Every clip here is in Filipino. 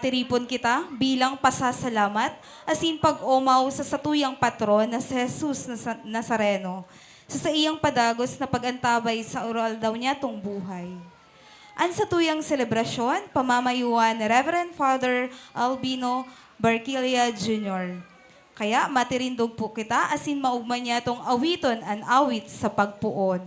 Tiripon kita bilang pasasalamat, asin pag-umaw sa satuyang patron na si Jesus Nazareno. Sa iyang padagos na pagantabay sa oral daw niya tong buhay. Ang satuyang selebrasyon, pamamayuan ni Reverend Father Albino Barquilla Jr. Kaya matirindog po kita, asin maugman niya tong awiton an awit sa pagpuon.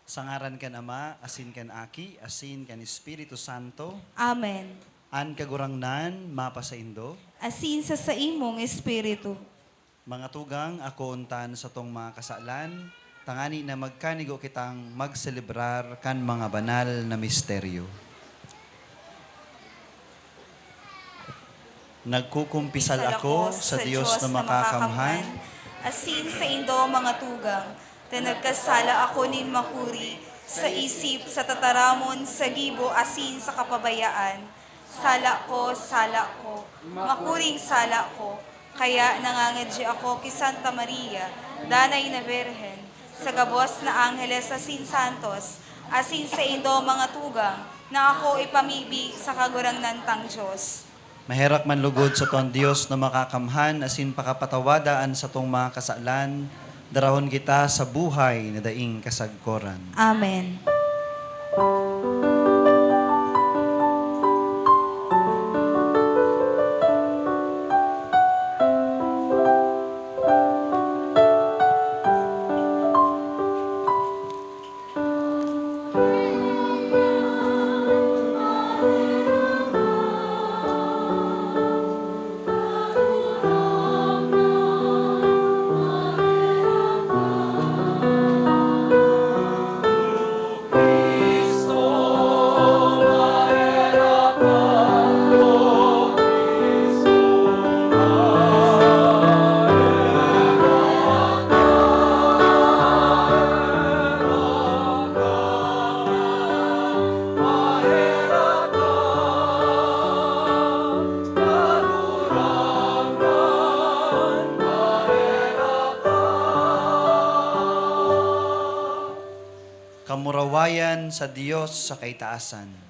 Sa ngaran kan Ama, asin kan Aki, asin kan Espiritu Santo, Amen. an kagurangnan, mapa sa Indo, Asin sa imong espiritu. mga tugang ako untan sa tong mga kasalan, tangani na magkanigo kitang magselebrar kan mga banal na misteryo. Nagkukumpisal ako sa Diyos na makakamhan, asin sa indo mga tugang, na nagkasala ako nin makuri, sa isip, sa tataramon, sa gibo, asin sa kapabayaan. Sala ko, makuring sala ko, kaya nangangadji ako kay Santa Maria, Danay na Birhen, sa gabos na Angeles asin Santos, asin sa indo mga tugang, na ako ipamibig sa kagurangnan tang Diyos. maherak man lugod sa tuang Diyos na makakamhan, asin pakapatawadaan sa tong mga kasalan, darahon kita sa buhay na daing kasagkoran. Amen. Kamurawayan sa Diyos sa kaitaasan.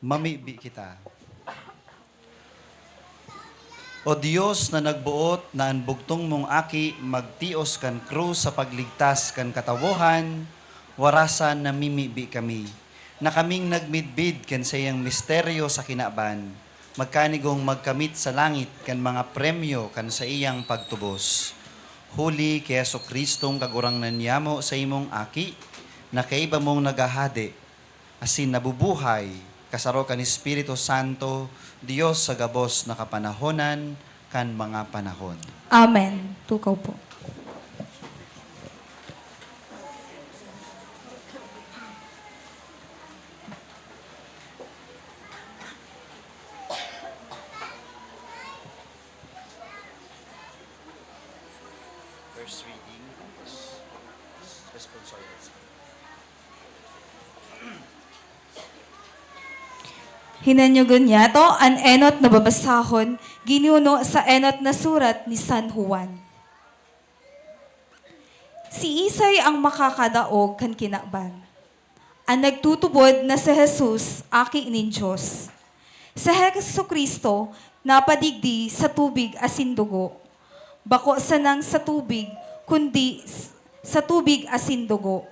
mamibi kita. O Diyos na nagbuot na ang bugtong mong aki magtios kan krus sa pagligtas kan katawohan, warasan na mimibi kami. Na kaming nagmidbid kan sa iyang misteryo sa kinaban, magkanigong magkamit sa langit kan mga premyo kan sa iyang pagtubos. Huli kay Yesu Kristong kagurang nanyamo sa imong aki, na kaiba mong nagahade, asin nabubuhay, kasaro kan Espiritu Santo, Diyos sa gabos na kapanahonan, kan mga panahon. Amen. Tukaw po. First reading, responsories. Hinanyugon niya to an enot na babasahon, ginuno sa enot na surat ni San Juan. Si Isay ang makakadaog kan kinakban. Ang nagtutubod na si Jesus, aki nin Diyos. Sa Heso Kristo, napadigdi sa tubig asin dugo. Bako sanang sa tubig, kundi sa tubig asin dugo.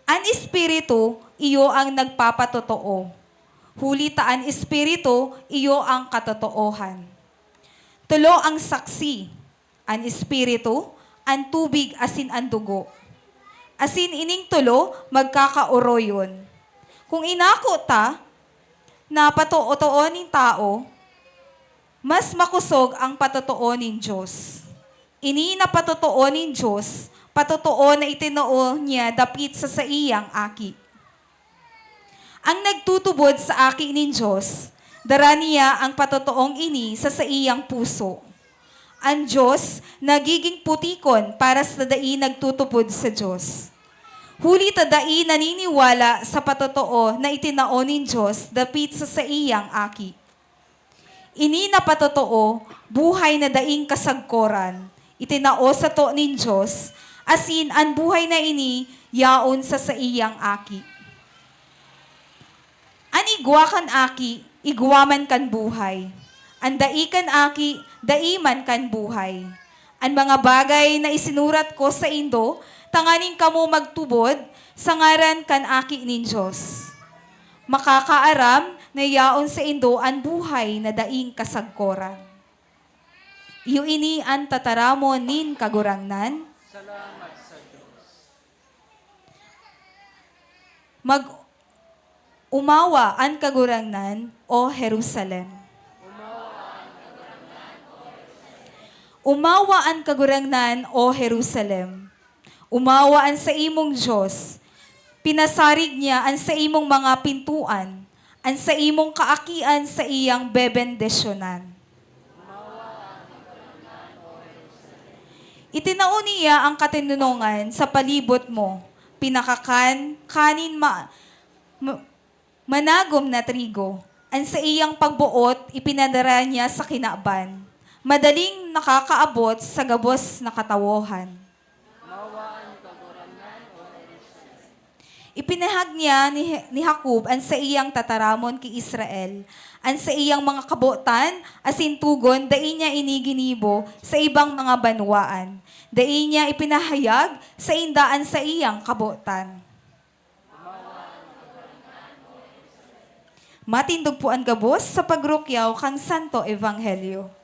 Ang Espiritu, iyo ang nagpapatotoo. Huli taan Espiritu, iyo ang katotoohan. Tulo ang saksi, ang Espiritu, ang tubig asin ang dugo. Asin ining tulo, magkakaoroyon. Kung inako ta, na patotoo ning tao, mas makusog ang patotoo ning Diyos. Ini na patotoo ning Diyos, patotoo na itinoo niya dapit sa iyang aki. Ang nagtutubod sa aki nin Diyos, dara niya ang patotoong ini sa iyang puso. Ang Diyos nagiging putikon para sa dai nagtutubod sa Diyos. Huli ta dai naniniwala sa patotoo na itinao nin Diyos dapit sa iyang aki. Ini na patotoo, buhay na daing kasagkoran, itinao sa to nin Diyos, asin ang buhay na ini yaon sa iyang aki. An igwa kan aki, igwaman kan buhay. An dai kan aki, daiman kan buhay. An mga bagay na isinurat ko sa Indo, tanganin kamo magtubod, sa ngaran kan aki nin Diyos. Makakaaram na yaon sa Indo an buhay na daing kasagkoran. Iyo ini an tataramo nin kagurangnan. Salamat sa Diyos. Umawa ang kagurangnan, O Jerusalem. Umawa ang kagurangnan, O Jerusalem. Umawa ang sa imong Diyos. Pinasarig niya ang sa imong mga pintuan, ang sa imong kaakian sa iyang bebendesyonan. Itinao niya ang katinunungan sa palibot mo, managom na trigo. Ang sa iyang pagbuot, ipinadara niya sa kinaban. Madaling nakakaabot sa gabos na katawohan. Ipinahag niya ni Jacob ang sa iyang tataramon kay Israel. Ang sa iyang mga kabotan, asin tugon, dai niya iniginibo sa ibang mga banwaan. Dai niya ipinahayag sa indaan sa iyang kabotan. Matindog po ang gabos sa pagrukyaw kang Santo Ebanghelyo.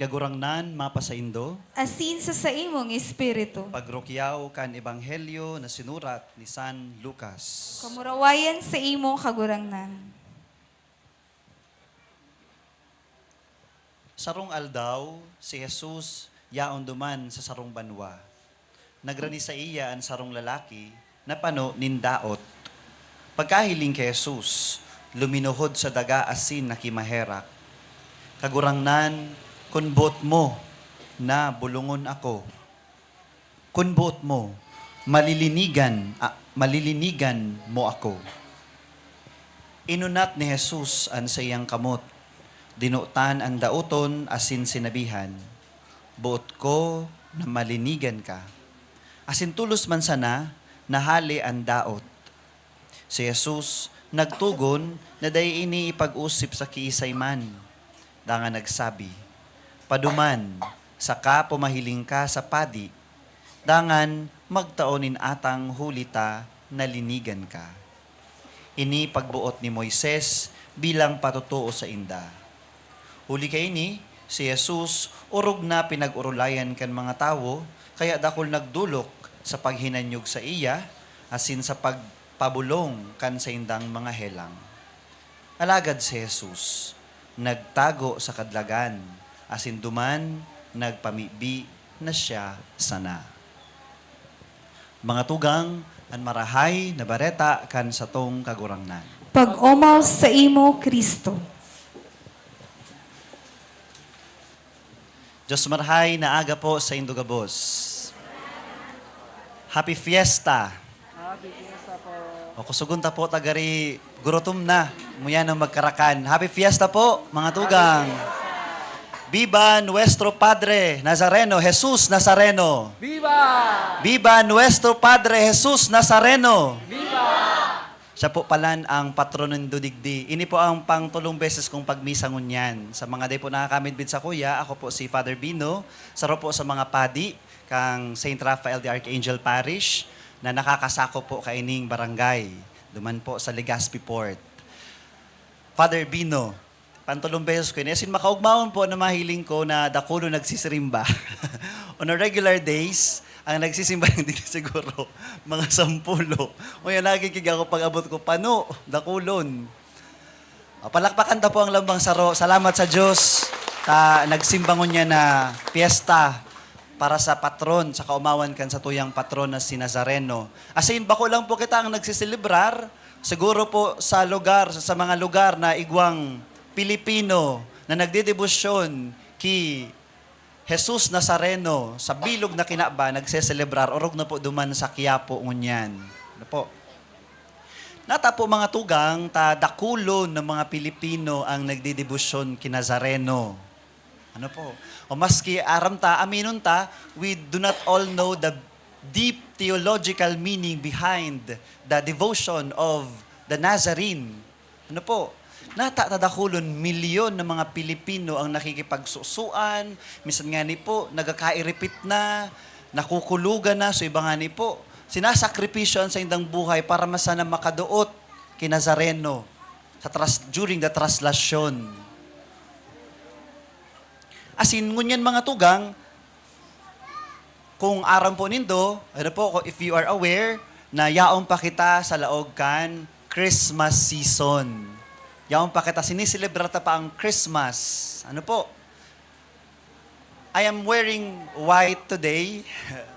kagurangnan mapa sa Indo, asin sa imong espiritu. pagrukyaw kan ebanghelyo na sinurat ni San Lucas. Kamurawayan sa imong kagurangnan. Sarong aldaw, si Jesus yaon duman sa sarong banwa. Nagrani sa iya ang sarong lalaki na pano nindaot. Pagkahiling kay Jesus, luminuhod sa daga asin na kimaherak. Kagurangnan, kunbot mo na bulungon ako. Kunbot mo, malilinigan mo ako. Inunat ni Jesus ang sayang kamot. Dinutan ang dauton asin sinabihan, buot ko na malinigan ka. Asin tulos man sana, nahali ang daot. Si Jesus nagtugon na day ini ipag-usip sa kiisay man. Danga nagsabi, paduman, saka pumahiling ka sa padi, dangan magtaonin atang hulita na linigan ka. Ini pagbuot ni Moises bilang patutuo sa inda. Huli kay ini, si Jesus urog na pinag-urulayan kan mga tawo, kaya dakol nagdulok sa paghinanyog sa iya, asin sa pagpabulong kan sa indang mga helang. Alagad si Jesus, nagtago sa kadlagan, asin duman, nagpamibi na siya sana. Mga tugang, ang marahay na bareta kan sa tong kagurangnan. Pag-umaw sa imo, Kristo. Diyos marhay na aga po sa Indugabos. Happy Fiesta! Happy Fiesta po. O kusugunta po tagari gurutom na. Muyan ang magkarakan. Happy Fiesta po, mga tugang. Viva Nuestro Padre Nazareno, Jesus Nazareno. Viva! Viva Nuestro Padre Jesus Nazareno. Viva! Siya po palan ang patron ng Dudigdi. Ini po ang pangtulong beses kong pagmisa ngunyan. Sa mga day po nakakamidbid sa kuya, ako po si Father Bino. Saro po sa mga padi, kang St. Raphael the Archangel Parish, na nakakasako po kaining barangay. Duman po sa Legazpi Port. Father Bino, pantulong beses ko yun. Yasin makaugmaon po na mahiling ko na dakulo nagsisirimba. On a regular days, ang nagsisimba lang dito siguro, mga 10. O yan, nagkikig ako pag abot ko, pano, dakulon. O, palakpakan ta po ang lambang saro. Salamat sa Diyos. Nagsimbangon niya na piyesta para sa patron, sa kaumawan kan sa tuyang patron na si Nazareno. Asin, bako lang po kita ang nagsiselebrar, siguro po sa lugar, sa mga lugar na igwang Pilipino na nagdedebosyon ki Jesus Nazareno, sa bilog na kinaba, nagseselebrar, orog na po duman sa Quiapo, ngunyan. Ano po? Nata po mga tugang, dakulo ng mga Pilipino ang nagdidebosyon ki Nazareno. Ano po? O maski aram ta, aminon ta, we do not all know the deep theological meaning behind the devotion of the Nazarene. Ano po? Natatadakulon, milyon ng mga Pilipino ang nakikipagsusuan, minsan nga ni po, nagkakairipit na, nakukulugan na, so iba nga ni po, sinasakripisyon sa indang buhay para masana makaduot kay Nazareno during the translasyon. Asin, ngunyan mga tugang, kung aram po nindo, ano po, if you are aware, na yaong pa kita sa laog kan Christmas season. Yaong pa kita, siniselebrata pa ang Christmas. Ano po? I am wearing white today.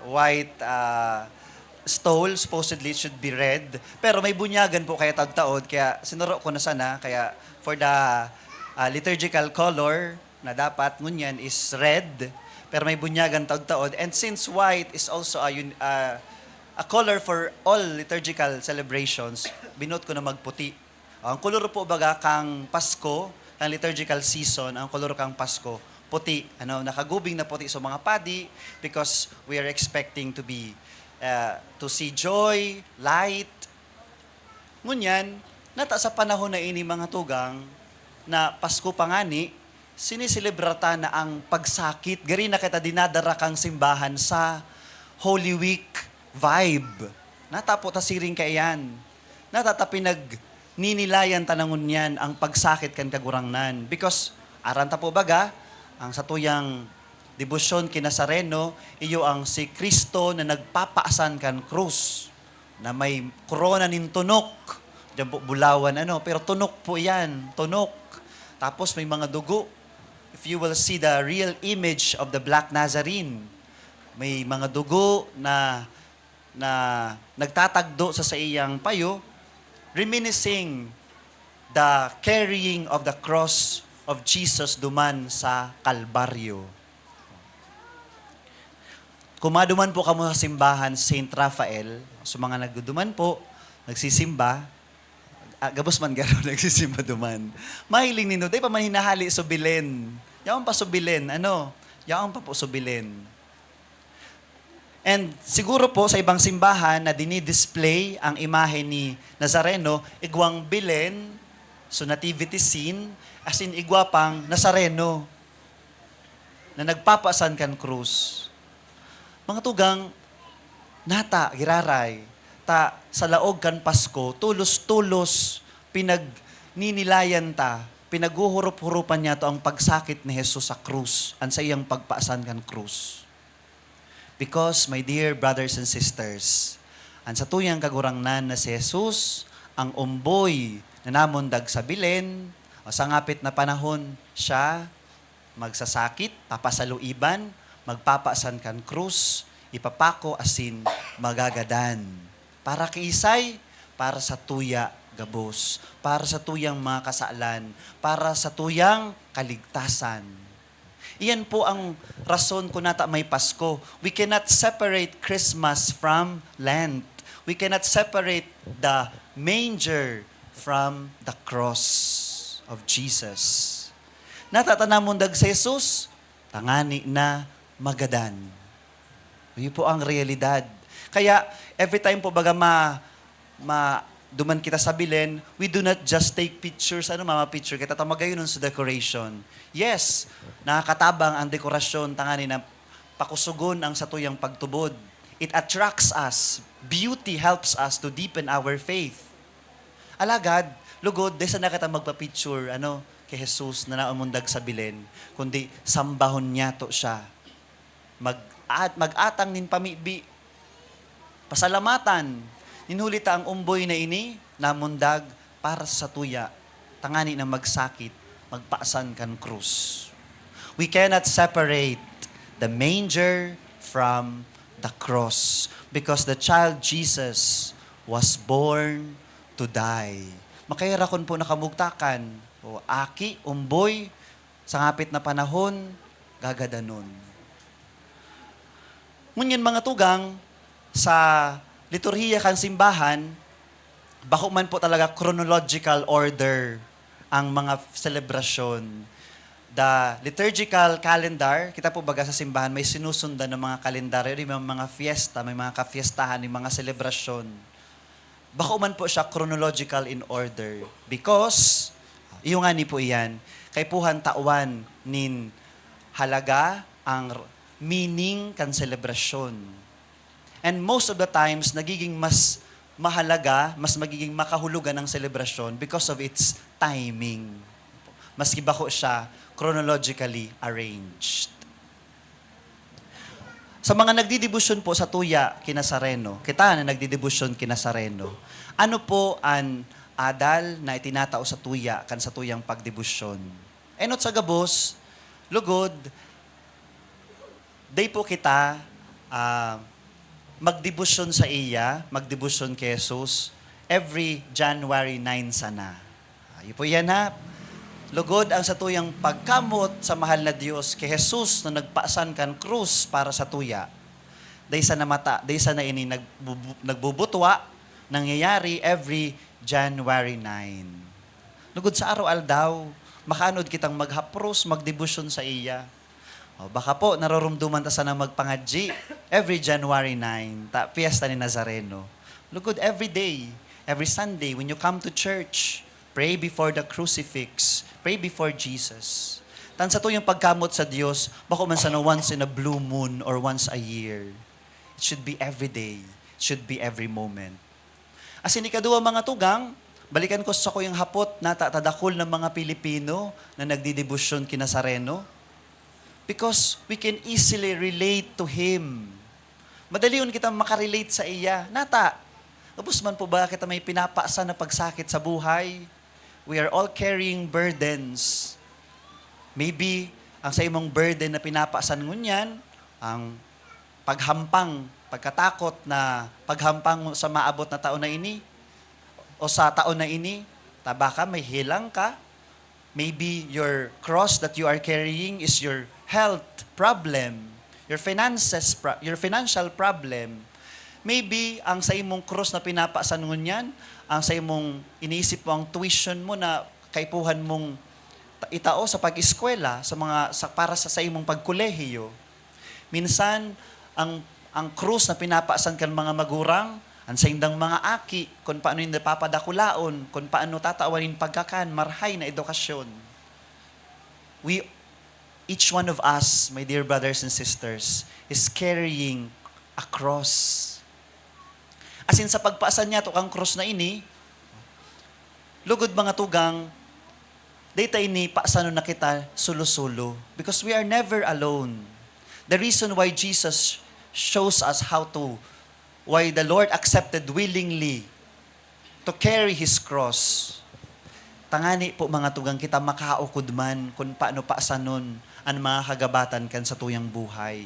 White stole, supposedly it should be red. Pero may bunyagan po kaya tagtaod, kaya sinuro ko na sana. Kaya for the liturgical color na dapat ngunyan is red. Pero may bunyagan tagtaod. And since white is also a color for all liturgical celebrations, binuot ko na magputi. Ang kolor po baga kang Pasko, ang liturgical season, ang kolor kang Pasko, puti. Nakagubing na puti sa mga padi because we are expecting to see joy, light. Ngunyan, nata sa panahon na ini mga tugang, na Pasko pangani, siniselebrata na ang pagsakit. Gari na kita dinadara kang simbahan sa Holy Week vibe. Natapo ta siring kayan. Natata ninilayan tanangon yan ang pagsakit kan kagurangnan. Because, aranta po baga, ang satuyang debosyon kinasareno, iyo ang si Kristo na nagpapaasan kan krus, na may korona nin tunok, diyan po bulawan, pero tunok po yan, tunok. Tapos may mga dugo. If you will see the real image of the Black Nazarene, may mga dugo na nagtatagdo sa iyang payo, reminiscing the carrying of the cross of Jesus duman sa Kalbaryo. Kumaduman po kamo sa simbahan St. Raphael, sa mga nagduduman po, nagsisimba, gabos man garo nagsisimba duman. Mahiling nino, day pa man hinahali subilen. Yaon pa subilen, yaon pa po subilen. And siguro po sa ibang simbahan na dinidisplay ang imahe ni Nazareno, igwang bilen, so nativity scene, as in igwapang Nazareno, na nagpapasan kan krus. Mga tugang, nata, giraray, ta sa laog kan Pasko, tulos-tulos, pinagninilayan ta, pinaguhurup-hurupan niya to ang pagsakit ni Jesus sa krus, an sa iyang pagpaasan kan krus. Because, my dear brothers and sisters, ang sa tuyang kagurangnan na si Jesus, ang umboy na namundag sa bilen, o sa ngapit na panahon, siya magsasakit, papasaluiban, magpapaasan kan krus, ipapako asin magagadan. Para kiisay, para sa tuya gabos, para sa tuyang mga kasalan, para sa tuyang kaligtasan. Iyan po ang rason kung nata may Pasko. We cannot separate Christmas from Lent. We cannot separate the manger from the cross of Jesus. Natatanamon sa Jesus, tangani na magadan. Yun po ang realidad. Kaya, every time po baga duman kita sa bilen, we do not just take pictures, picture kita, tamagayon sa decoration. Yes, nakakatabang ang dekorasyon, tangani na pakusugon ang satuyang pagtubod. It attracts us. Beauty helps us to deepen our faith. Alagad, lugod, desa na kita magpa-picture, kay Jesus na naumundag sa bilen, kundi sambahon niya to siya. Mag-atang nin pamibi, pasalamatan, ninhulita ang umboy na ini, namundag para sa tuya, tangani na magsakit, magpaasan kan krus. We cannot separate the manger from the cross because the child Jesus was born to die. Makayarakon po nakamugtakan, o aki, umboy, sa ngapit na panahon, gagadanon. Ngunyan mga tugang, sa liturhiya kan simbahan, bako man po talaga chronological order ang mga selebrasyon. The liturgical calendar, kita po baga sa simbahan, may sinusundan ng mga kalendaryo, may mga fiesta, may mga kafiestahan, may mga selebrasyon. Bako man po siya chronological in order. Because, iyo nga ni po iyan, kay puhan tauan nin halaga ang meaning kan selebrasyon. And most of the times, nagiging mas mahalaga, mas magiging makahulugan ng selebrasyon because of its timing. Maski bako siya chronologically arranged. Sa mga nagdidibusyon po sa tuya kinasareno, kita na nagdidibusyon kinasareno, ano po ang adal na itinatao sa tuya kan sa tuyang pagdibusyon? Enot sa gabos, lugod, day po kita magdibusyon sa iya, magdibusyon kay Jesus, every January 9 sana. Ayun po yan ha. Lugod ang sa tuyang pagkamot sa mahal na Diyos kay Jesus na nagpaasan kan krus para sa tuya. Day sa namata, day sa na ini nagbubutwa, nangyayari every January 9. Lugod sa araw-aldaw, makaanod kitang maghapros, magdibusyon sa iya. O, baka po, narorumduman ta sana magpangadji every January 9, fiesta ni Nazareno. Lugod every day, every Sunday, when you come to church, pray before the crucifix, pray before Jesus. Tan sa to yung pagkamot sa Diyos, bako man sana once in a blue moon or once a year. It should be every day. It should be every moment. As in ikaduwa mga tugang, balikan ko sa ko yung hapot na tadakol ng mga Pilipino na nagdidibusyon kinasareno. Because we can easily relate to Him. Madali yun kita makarelate sa iya. Nata, tapos man po ba kita may pinapasa na pagsakit sa buhay? We are all carrying burdens. Maybe, ang sa imong burden na pinapasan ngunyan, ang paghampang, pagkatakot na paghampang sa maabot na taon na ini, o sa taon na ini, baka may hilang ka. Maybe your cross that you are carrying is your health problem, your financial problem. Maybe ang sa imong cross na pinapasan ngunyan, ang sa imong iniisip mo ang tuition mo na kaipuhan mong itao sa pag-eskwela para sa imong pagkolehiyo. Minsan ang krus na pinapasan kan mga magurang, ang sa indang mga aki, kung paano yung napapadakulaon, kung paano tatawanin pagkakan, marhay na edukasyon. Each one of us, my dear brothers and sisters, is carrying a cross. As in sa pagpaasan niya to kang cross na ini, lugod mga tugang, data ini paasanon na kita sulo-sulo. Because we are never alone. The reason why Jesus shows us why the Lord accepted willingly to carry His cross. Tangani po mga tugang kita makaukod man kung paano paasanon ang mga kagabatan kan sa tuyang buhay.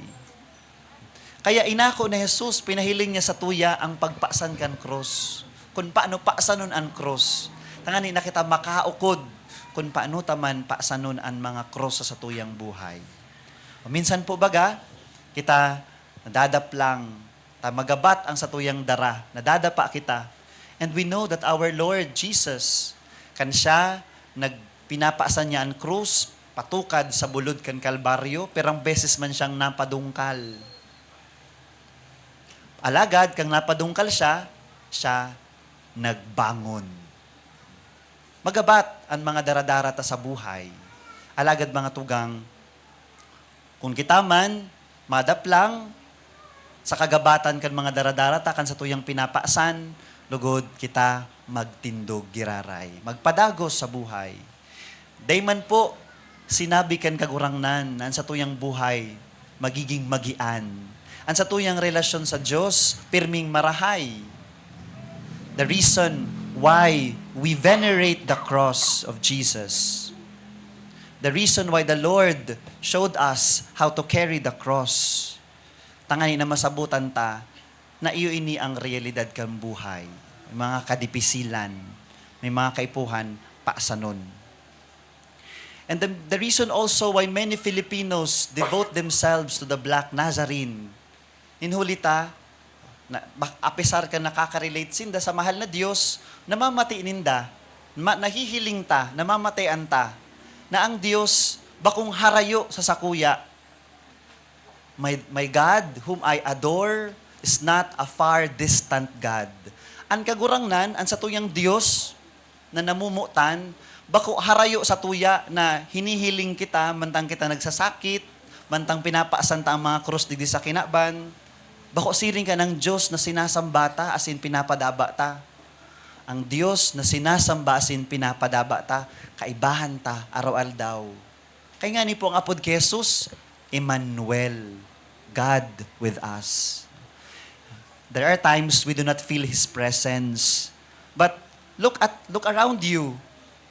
Kaya inako na Jesus, pinahiling niya sa tuya ang pagpaasan kan cross. Kung paano paasanon ang cross. Tangani na kita makaukod kung paano taman paasanon ang mga cross sa tuyang buhay. O minsan po baga, kita nadadaplang, magabat ang satuyang dara, nadadapa kita. And we know that our Lord Jesus, kan siya, pinapaasan niya ang krus, patukad sa bulod kan Kalbaryo, perang beses man siyang napadungkal. Alagad, kang napadungkal siya nagbangon. Magabat ang mga daradarata sa buhay. Alagad mga tugang, kung kita man, madaplang, sa kagabatan kan mga daradarata kan sa tuyang pinapaasan, lugod kita magtindog giraray. Magpadagos sa buhay. Dayman po, sinabi kan kagurangnan, ang sa tuyang buhay, magiging magian. Ang sa tuyang relasyon sa Diyos, pirming marahay. The reason why we venerate the cross of Jesus. The reason why the Lord showed us how to carry the cross. Tangani na masabutan ta, na iyo ini ang realidad kang buhay. May mga kadipisilan, may mga kaipuhan, paasanon. And the reason also why many Filipinos devote themselves to the Black Nazarene, inhulita, apisar ka nakaka-relate sinda sa mahal na Diyos, namamati ninda, nahihiling ta, namamatayan ta, na ang Diyos, bakong harayo sa sakuya, My God, whom I adore, is not a far distant God. Ang kagurangnan, ang sa tuyang Diyos na namumutan, bako harayo sa tuya na hinihiling kita, mantang kita nagsasakit, mantang pinapaasan ta ang mga krus di sa kinaban, bako siring ka ng Diyos na sinasamba ta, asin pinapadaba ta. Ang Diyos na sinasamba asin pinapadaba ta, kaibahan ta, araw-aldaw. Kaya nga ni po ang apod kay Jesus, Emmanuel, God with us. There are times we do not feel His presence. But look around you,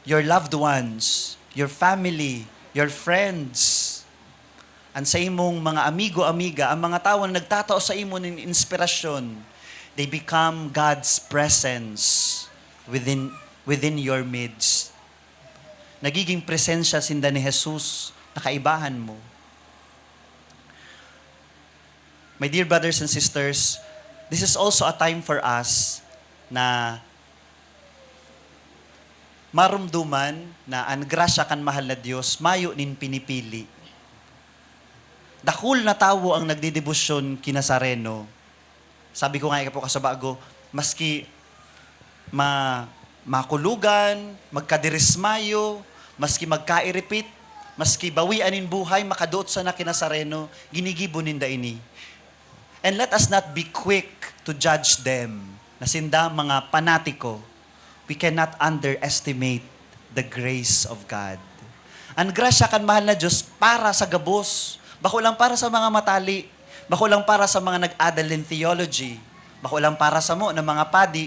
your loved ones, your family, your friends, and sa imong mga amigo-amiga, ang mga tao na nagtatao sa imo ng inspirasyon, they become God's presence within your midst. Nagiging presensya sinda ni Jesus na kaibahan mo. My dear brothers and sisters, this is also a time for us na marumduman na ang grasya kan mahal na Diyos, mayo nin pinipili. Dakul na tawo ang nagdidebosyon kinasareno. Sabi ko nga po kasabago, maski makulugan, magkadirismayo, maski magkairipit, maski bawian in buhay, makaduot sa na kinasareno, ginigibo ninda ini. And let us not be quick to judge them. Nasinda mga panatiko. We cannot underestimate the grace of God. Ang grasya kan mahal na Diyos para sa gabos. Bako lang para sa mga matali. Bako lang para sa mga nag-adal in theology. Bako lang para sa mo ng mga padi.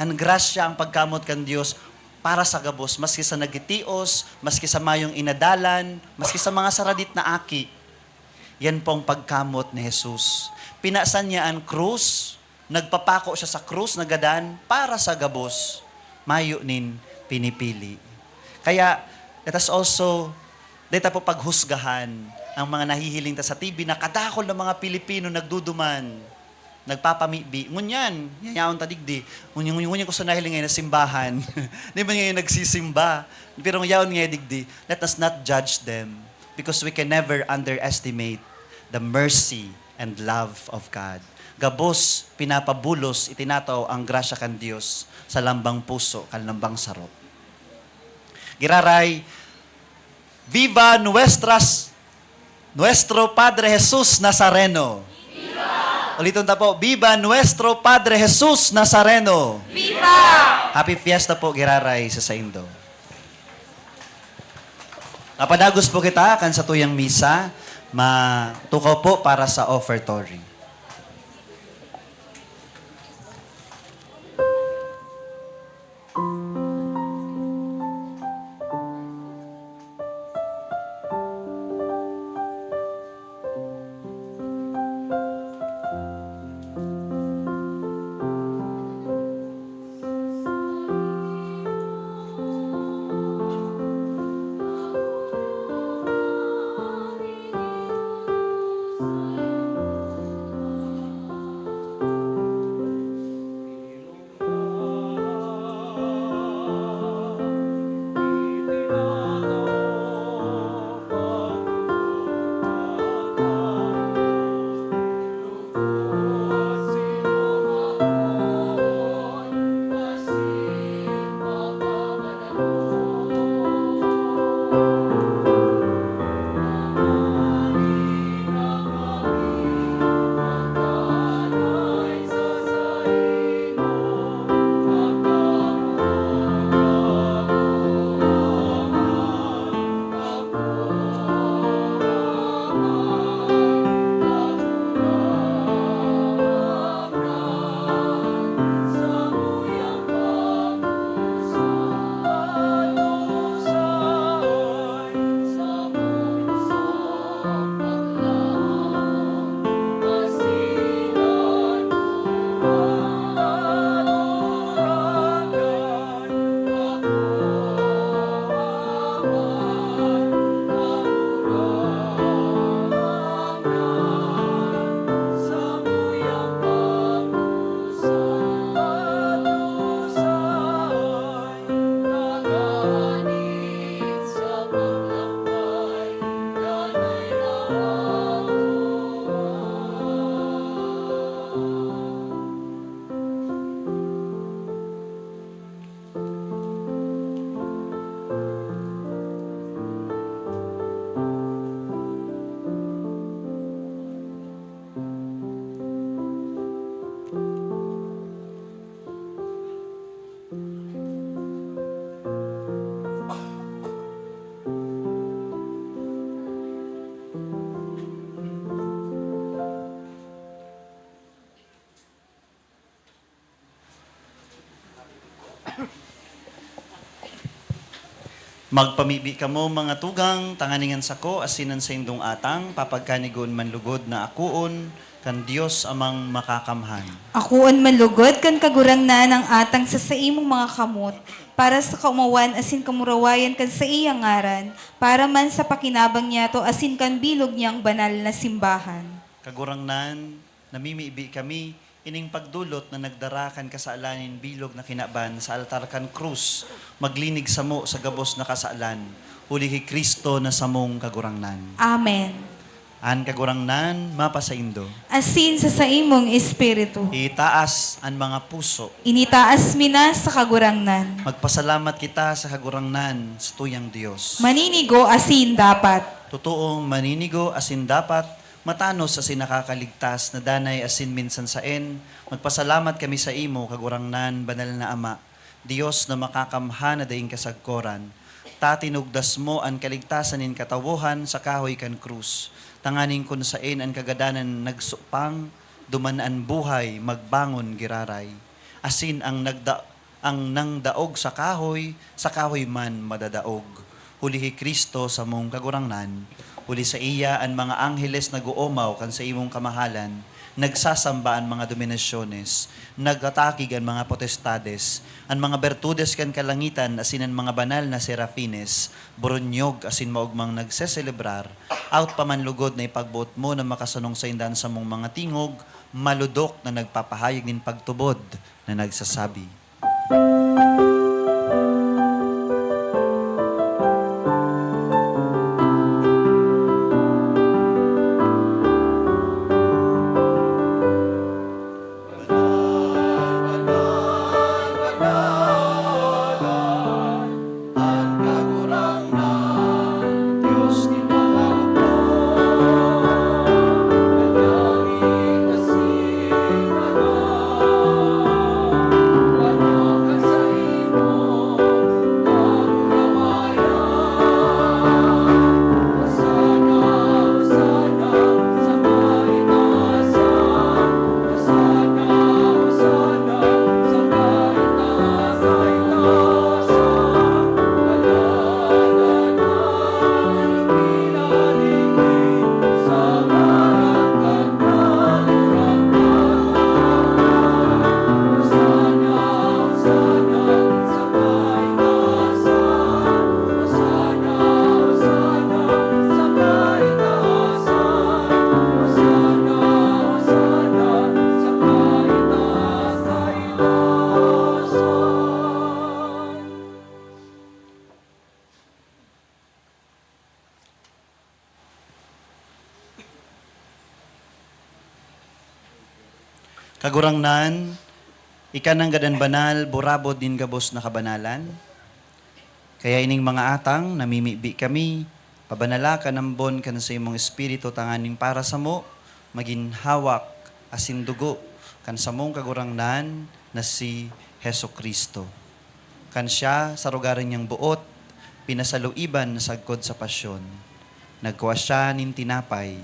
Ang grasya ang pagkamot kan Dios para sa gabos, maski sa nagitios, maski sa mayong inadalan, maski sa mga saradit na aki. Yan po ang pagkamot ni Jesus. Pinasan niya ang krus, nagpapako siya sa krus, nagadan, para sa gabos. Mayo nin pinipili. Kaya, let us also, dito po paghusgahan ang mga nahihiling ta sa TV na kadakol ng mga Pilipino nagduduman, nagpapamibi. Ngunyan, yayaon ta digdi. Ngunyan ko sa nahiling ngayon na simbahan. Di ba ngayon nagsisimba? Pero yaon ngayon digdi. Let us not judge them because we can never underestimate the mercy and love of God. Gabos, pinapabulos, itinataw ang grasya kan Diyos sa lambang puso, kan lambang sarot. Giraray, Viva Nuestro Padre Jesus Nazareno. Ulitin ta po, Viva Nuestro Padre Jesus Nazareno. Viva! Happy Fiesta po, Giraray, sa Saindo. Napadagos po kita kan sa tuyang misa, matukaw po para sa offertory. Magpamibi ka mo mga tugang, tanganingan sako, asinan sa indong atang, papagkanigon manlugod na akuon, kan Diyos amang makakamhan. Akuon manlugod kan kagurang na ng atang sa imong mga kamot, para sa kaumawan asin kamurawayan kan sa iyang ngaran, para man sa pakinabang niya to asin kan bilog niyang banal na simbahan. Kagurangnan, namimibi kami, ining pagdulot na nagdarakan kasalanin bilog na kinaban sa altar kan krus, maglinig samo sa gabos na kasalan, uli kay Kristo na samong kagurangnan. Amen. An kagurangnan, mapasaindo. Asin sa imong espiritu, Itaas an mga puso. initaas mina sa kagurangnan. Magpasalamat kita sa kagurangnan sa tuyang Diyos. Maninigo asin dapat. Totoong maninigo asin dapat, matanos asin nakakaligtas na danay asin minsan saen, magpasalamat kami sa imo, kagurangnan, banal na Ama, Diyos na makakamhan na daing kasagkoran. Ta tinugdas mo an kaligtasan nin katawohan sa kahoy kan krus. Tanganing kun sain an kagadanan nagsupang, dumanaan buhay, magbangon giraray. Asin ang nangdaog sa kahoy man madadaog. Hulihi Kristo sa mong kagurangnan, huli sa iya ang mga angheles naguomaw kan sa imong kamahalan, nagsasamba ang mga dominasyones, nagatakig ang mga potestades, ang mga bertudes kan kalangitan asin ang mga banal na serafines, buronyog asin maugmang nagseselebrar, out pamanlugod na ipagbuot mo na makasanong sa indan sa mong mga tingog, maludok na nagpapahayag nin pagtubod na nagsasabi. Kagurangnan, ikanang gadan banal, burabod din gabos na kabanalan. Kaya ining mga atang, namimibi kami, pabanala ka nambon kan sa imong espiritu tanganing para sa mo, maging hawak asin dugo, kan sa mong kagurangnan na si Heso Kristo. Kan siya sa rugaran niyang buot, pinasaluiban na sagkod sa pasyon. Nagkuha siya nin tinapay,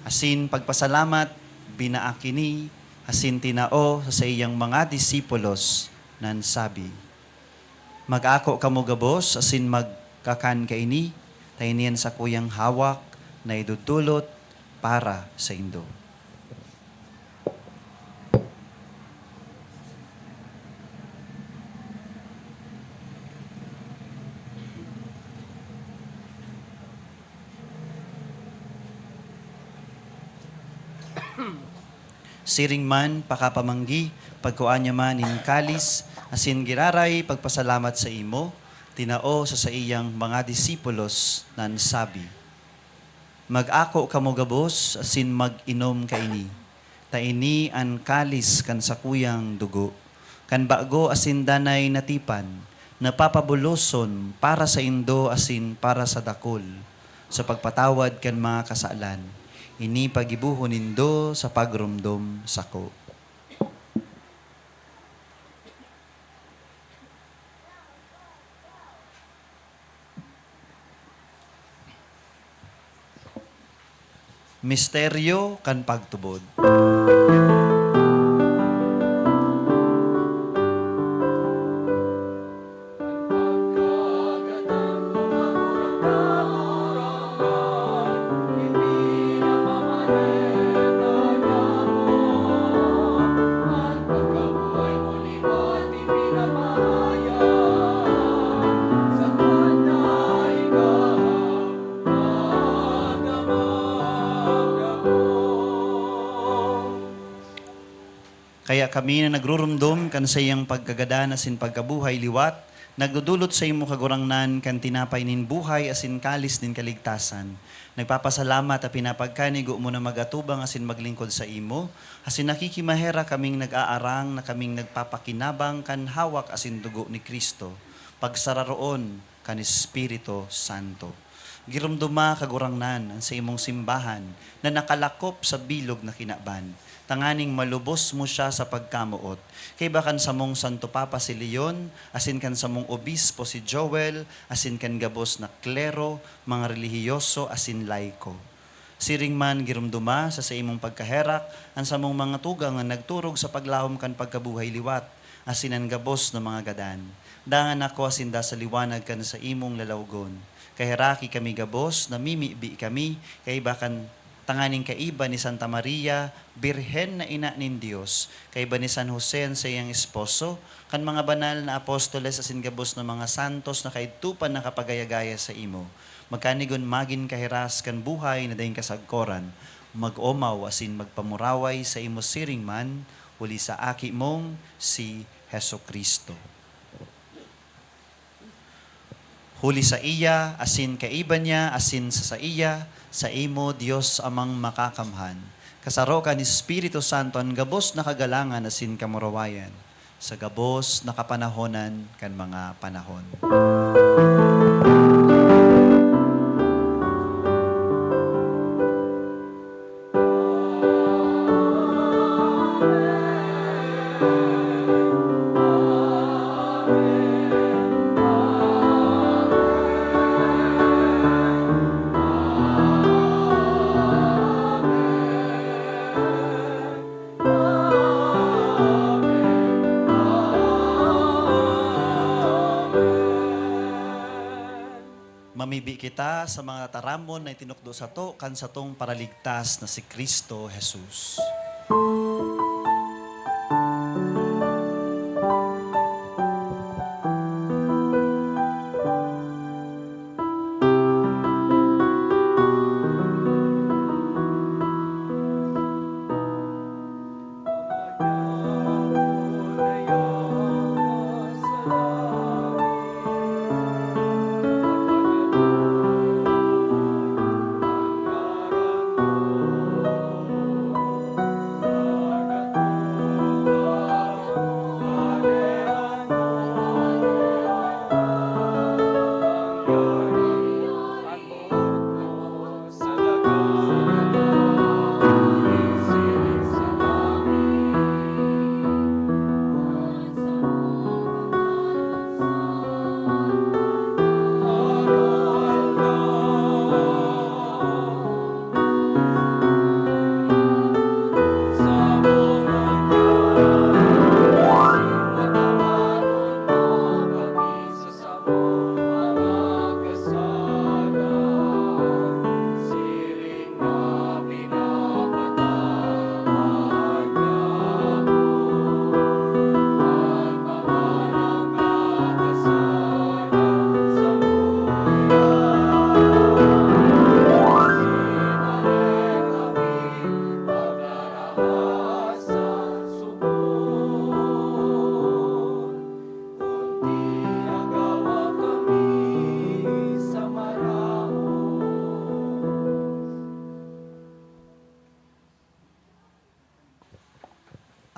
asin pagpasalamat, binaakini, asin tinao sa iyang mga disipulos nan sabi, mag-ako kamo gabos asin magkakan kaini, tainian sa kuyang hawak na idudulot para sa indo. Siring man, pakapamanggi, pagkuan niya man in kalis, asin giraray, pagpasalamat sa imo, tinao sa iyang mga disipulos nan sabi, mag-ako kamo gabos, asin mag-inom kaini, taini an kalis kan sa kuyang dugo, kan bago asin danay natipan, napapabuloson para sa indo asin para sa dakol, sa pagpatawad kan mga kasalan, ini pagibuhon nindo sa pagrumdom sako. Misteryo kan pagtubod. Kaya kami na nagrurumdum kan sa iyang pagkagadan asin pagkabuhay liwat, nagdudulot sa imo kagurangnan kan tinapay nin buhay asin kalis nin kaligtasan. Nagpapasalamat at pinapagkanigo mo na magatubang asin maglingkod sa imo, asin nakikimahera kaming nag-aarang na kaming nagpapakinabang kan hawak asin dugo ni Kristo, pagsararoon kan Espiritu Santo. Girumduma kagurangnan ang sa imong simbahan na nakalakop sa bilog na kinaban. Tanganing malubos mo siya sa pagkamuot. Kay bakan sa mong Santo Papa si Leon, asin kan sa mong obispo si Joel, asin kan gabos na klero, mga relihiyoso, asin laiko. Siring man girumduma sa imong pagkaherak, ang sa mong mga tugang nga nagturog sa paglahom kan pagkabuhay liwat, asin ang gabos na mga gadan. Dangan ako asinda sa liwanag kan sa imong lalawgon. Kahiraki kami gabos, namimibi kami, kay bakan tanganing kaiba ni Santa Maria, Birhen na ina nin Dios, kaiba ni San Jose sa iyang esposo, kan mga banal na apostoles asin gabos na mga santos na kaitupan na kapagayagaya sa imo. Magkanigon magin kahiras kan buhay na daing kasagkoran, mag-omaw asin magpamuraway sa imo siring man, huli sa aki mong si Heso Kristo. Huli sa iya, asin kaiba niya, asin sa iya, sa imo Dios amang makakamhan. Kasaro ka ni Espiritu Santo ang gabos na kagalangan asin kamurawayan. Sa gabos na kapanahonan kan mga panahon. Mamibi kita sa mga taramon na itinukdo sa to, kan sa tong paraligtas na si Kristo Jesus.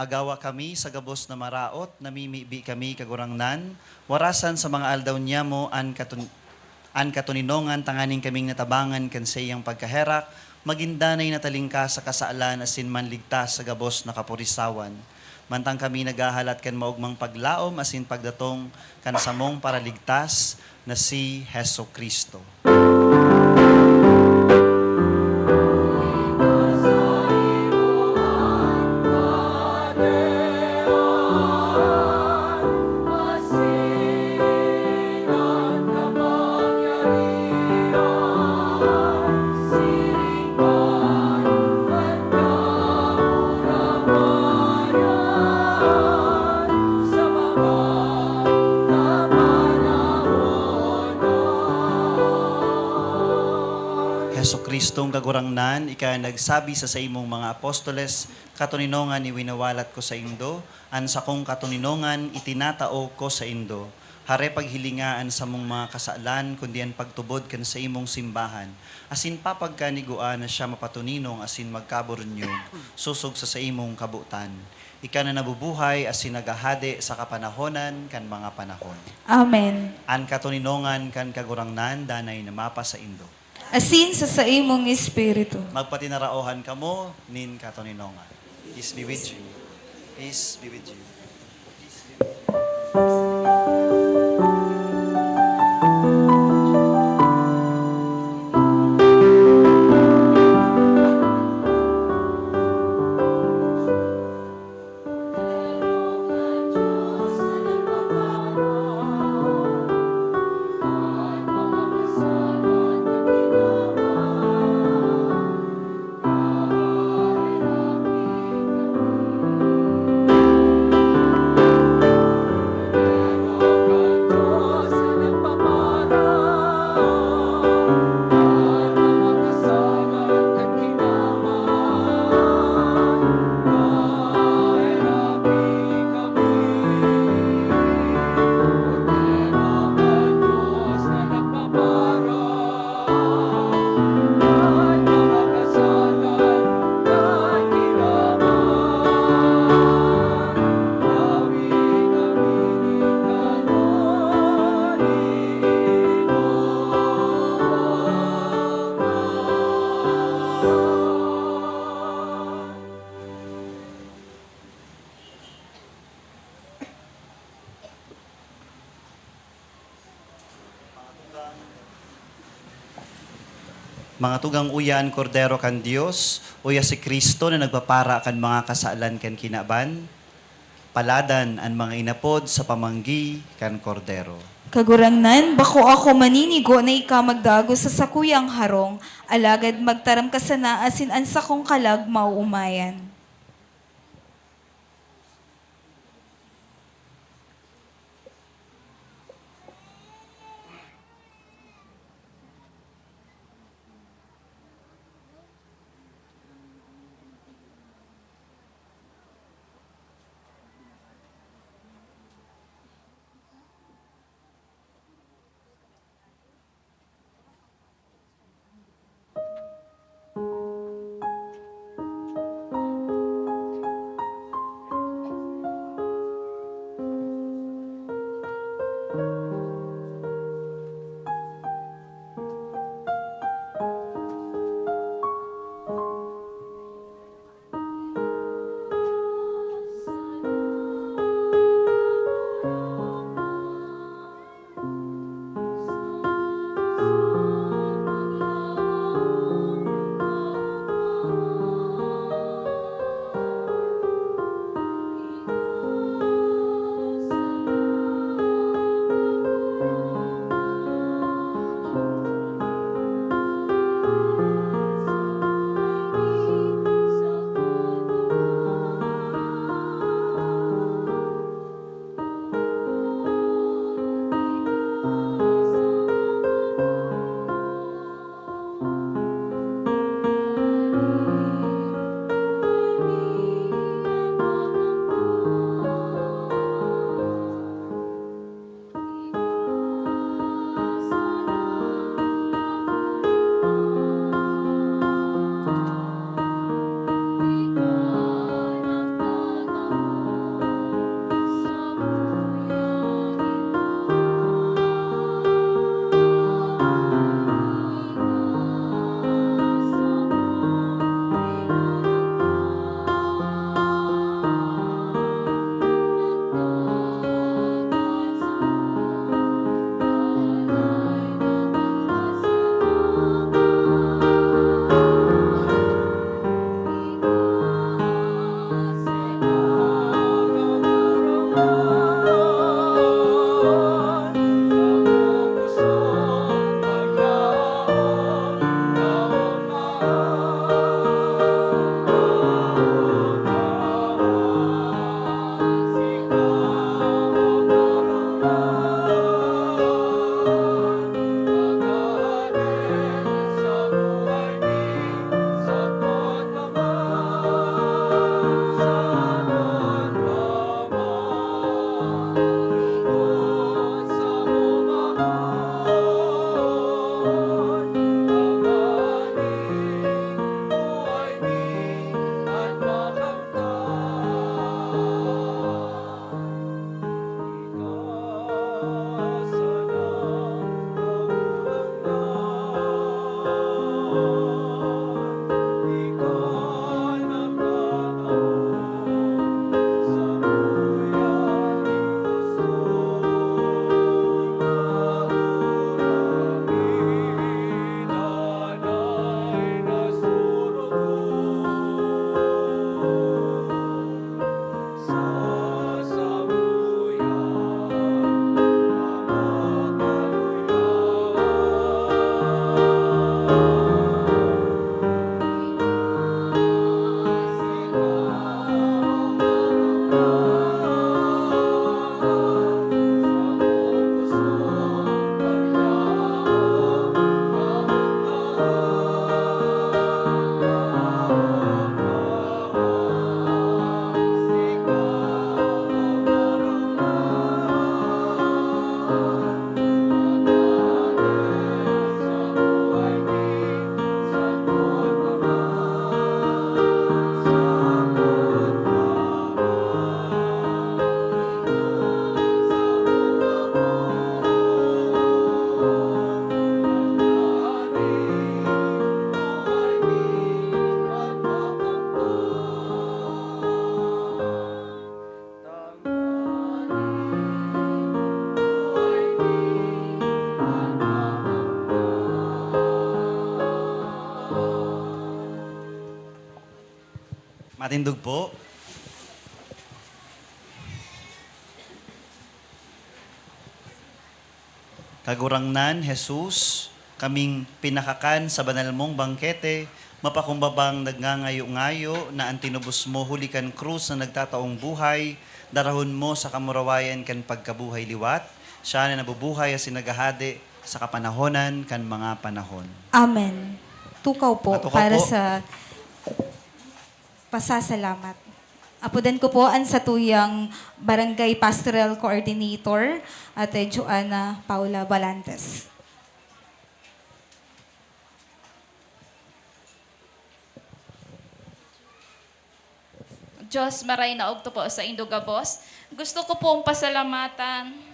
Agawa kami sa gabos na maraot, namimibi kami kagurangnan, warasan sa mga aldaw niya mo, an katuninongan, tanganing kaming natabangan kan sa iyang pagkaherak, magindanay natalingka sa kasaalan asin manligtas sa gabos na kapurisawan. Mantang kami nagahalat kan maugmang paglaom asin pagdatong kan samong paraligtas na si Heso Kristo. Heso Kristong kagurangnan, ika nagsabi sa imong mga apostoles, katuninongan iwinawalat ko sa indo, an sa kong katuninongan itinatao ko sa indo. Hare paghilingaan sa mong mga kasalan, kundi ang pagtubod kan sa imong simbahan. Asin papagkaniguan na siya mapatuninong asin magkaburunyog, susog sa imong kabutan. Ika na nabubuhay asin nagahade sa kapanahonan kan mga panahon. Amen. An katuninongan kan kagurangnan danay na mapa sa Indo. Asin sa imong espiritu. Magpatinaraohan kamo nin katuninongan. Peace be with you. Peace be with you. Mga tugang uyan, kordero kan Dios, uya si Kristo na nagpapara kan mga kasalan kan kinaban, paladan ang mga inapod sa pamanggi kan kordero. Kagurangnan, bako ako maninigo na ika magdago sa sakuyang harong, alagad magtaram ka sana asin an sakong kalag mauumayan. Matindog po. Kagurangnan, Jesus, kaming pinakakan sa banal mong bangkete, mapakumbabang nagngangayo-ngayo na ang tinubos mo hulikan krus na nagtataong buhay, darahon mo sa kamurawayan kan pagkabuhay liwat, siya na nabubuhay at sinagahade sa kapanahonan kan mga panahon. Amen. Tukaw po Tukaw para po. sa pasasalamat. Apudan ko po ang satuyang Barangay Pastoral Coordinator, Ate Joanna Paula Balantes. Diyos, maray na og to po sa Indogabos. Gusto ko pong pasalamatan.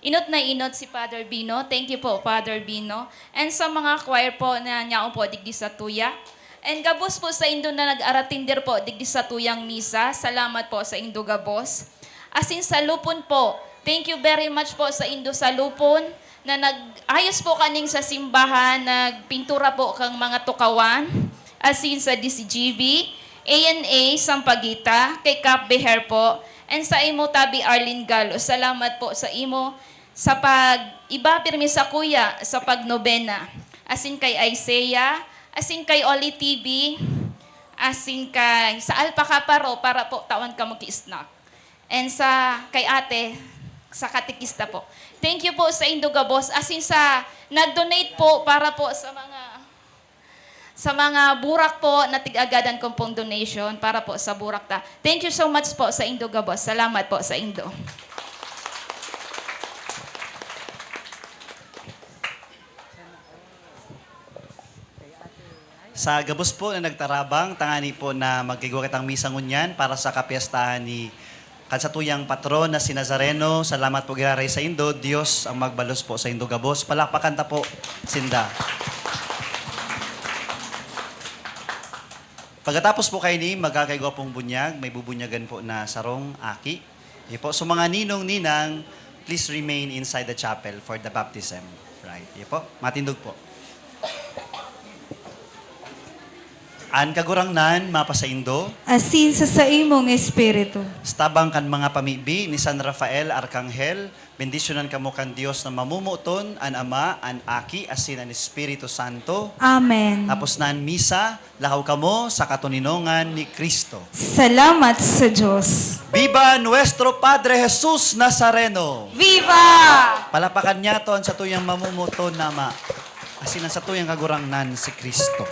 Inot na inot si Father Bino. Thank you po, Father Bino. And sa mga choir po na niyaon po digdi sa tuya. And gabos po sa Indo na nag-aratinder po digdi sa tuyang misa. Salamat po sa Indo Gabos. Asin sa Lupon po. Thank you very much po sa Indo sa Lupon na nag-ayos po kaning sa simbahan, nagpintura po kang mga tukawan. Asin sa DCGB, ANA Sampagita, kay Cap Beher po. And sa imo Tabi Arlene Galo. Salamat po sa imo sa pag-iba pirmi sa kuya sa pagnobena. Asin kay Isaiah, asin kay Oli TV, asin kay sa Alpa Caparo para po tawan ka mag-snack. And sa kay ate, sa katikista po. Thank you po sa Indogabos. Asin sa nag-donate po para po sa mga burak po na tig-agadan kong pong donation para po sa burak ta. Thank you so much po sa Indogabos. Salamat po sa Indo. Sa gabos po na nagtarabang, tangani po na magkigawa kitang misa ngunyan para sa kapiyastahan ni kansatuyang patron na si Nazareno. Salamat po giraray sa Indo. Diyos ang magbalos po sa Indo gabos. Palakpakan ta po, Sinda. Pagkatapos po kayo ni magkakaigawa pong bunyag, may bubunyagan po na sarong aki. Iyo po, so mga ninong-ninang, please remain inside the chapel for the baptism. Right, iyo po, matindog po. An kagurangnan, mapa sa Indo, Asin sa imong espiritu. stabang kan mga pamibi ni San Rafael Arcangel, bendisyonan kamo kan Dios na mamumuton, an Ama, an Aki, asin an Espiritu Santo. Amen. Tapos na an misa, lakaw kamo sa katuninongan ni Kristo. Salamat sa Diyos. Viva nuestro Padre Jesus Nazareno! Viva! Palapakan niya to ang satuyang mamumuton nama. Asin ang satuyang kagurangnan si Kristo.